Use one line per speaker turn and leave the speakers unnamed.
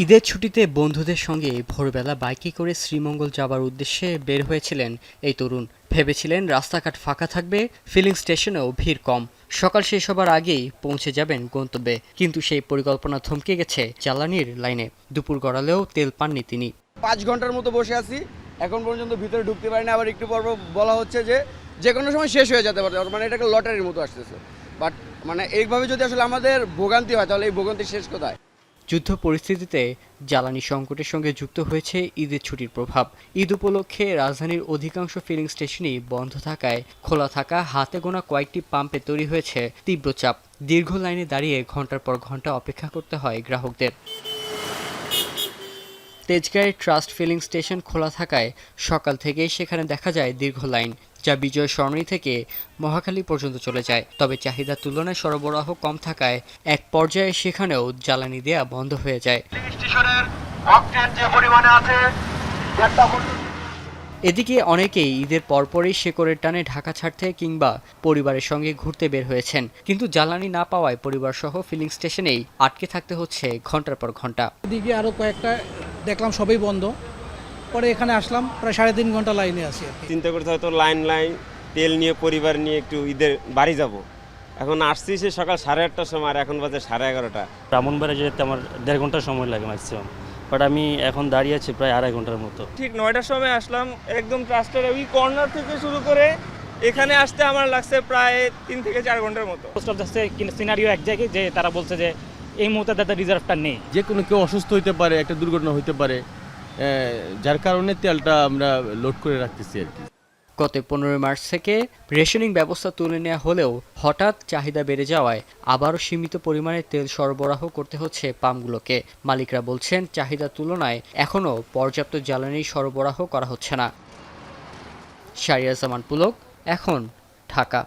ঈদের ছুটিতে বন্ধুদের সঙ্গে ভোরবেলা বাইকে করে শ্রীমঙ্গল যাবার উদ্দেশ্যে বের হয়েছিলেন এই তরুণ। ভেবেছিলেন রাস্তাঘাট ফাঁকা থাকবে, ফিলিং স্টেশনেও ভিড় কম, সকাল শেষ হবার আগেই পৌঁছে যাবেন গন্তব্যে। কিন্তু সেই পরিকল্পনা থমকে গেছে জ্বালানির লাইনে। দুপুর গড়ালেও তেল পাননি তিনি।
5 ঘন্টার মতো বসে আছি, এখন পর্যন্ত ভিতরে ঢুকতে পারি না। আবার একটু পর বলা হচ্ছে যে কোনো সময় শেষ হয়ে যেতে পারে, মানে এটা একটা লটারির মতো আসতেছে। বাট মানে এইভাবে যদি আসলে আমাদের ভোগান্তি হয়, তাহলে এই ভোগান্তি শেষ কোথায়?
যুদ্ধ পরিস্থিতিতে জ্বালানি সংকটের সঙ্গে যুক্ত হয়েছে ঈদের ছুটির প্রভাব। ঈদ উপলক্ষে রাজধানীর অধিকাংশ ফিলিং স্টেশনই বন্ধ থাকায় খোলা থাকা হাতে গোনা কয়েকটি পাম্পে তৈরি হয়েছে তীব্র চাপ। দীর্ঘ লাইনে দাঁড়িয়ে ঘন্টার পর ঘন্টা অপেক্ষা করতে হয় গ্রাহকদের। তেজগাঁয়ের ট্রাস্ট ফিলিং স্টেশন খোলা থাকায় সকাল থেকেই সেখানে দেখা যায় দীর্ঘ লাইন, যা বিজয় সরণি থেকে মহাখালী পর্যন্ত চলে যায়। তবে চাহিদার তুলনায় সরবরাহ কম থাকায় এক পর্যায়ে সেখানেও জ্বালানি দেয়া বন্ধ হয়ে যায়। এদিকে অনেকেই ঈদের পরপরই শেকড়ের টানে ঢাকা ছাড়তে কিংবা পরিবারের সঙ্গে ঘুরতে বের হয়েছেন, কিন্তু জ্বালানি না পাওয়ায় পরিবারসহ ফিলিং স্টেশনেই আটকে থাকতে হচ্ছে ঘন্টার পর ঘন্টা।
এদিকে আরও কয়েকটা দেখলাম সবই বন্ধ, পরে এখানে আসলাম, প্রায় 3.5 ঘন্টা লাইনে আছি।
চিন্তা করতে হয়তো লাইন তেল নিয়ে পরিবার নিয়ে একটু ঈদের বাড়ি যাব। এখন আসছি সে সকাল 8:30টার সময়, আর এখন বাজে 11:30।
ব্রাহ্মণবাড়িয়া যেতে আমার 1.5 ঘন্টা সময় লাগে ম্যাক্সিমাম, বাট আমি এখন দাঁড়িয়ে আছি প্রায় 2.5 ঘন্টার মতো।
ঠিক 9টার সময় আসলাম, একদম ট্রাস্টের ওই কর্নার থেকে শুরু করে এখানে আসতে আমার লাগছে প্রায় 3 থেকে 4 ঘন্টার মতো।
পোস্ট অফ যাচ্ছে সিনারিও এক জায়গায়, যে তারা বলছে যে এই মুহূর্তে তাদের রিজার্ভটা নেই।
যে কোনো কেউ অসুস্থ হইতে পারে, একটা দুর্ঘটনা হইতে পারে, যার কারণে তেলটা আমরা লোড করে রাখতেছি আর কি।
গত 15 মার্চ থেকে রেশনিং ব্যবস্থা তুলে নেওয়া হলেও হঠাৎ চাহিদা বেড়ে যাওয়ায় আবারও সীমিত পরিমাণে তেল সরবরাহ করতে হচ্ছে পাম্পগুলোকে। মালিকরা বলছেন চাহিদার তুলনায় এখনও পর্যাপ্ত জ্বালানি সরবরাহ করা হচ্ছে না। শাহরিয়ার জামান পুলক, এখন, ঢাকা।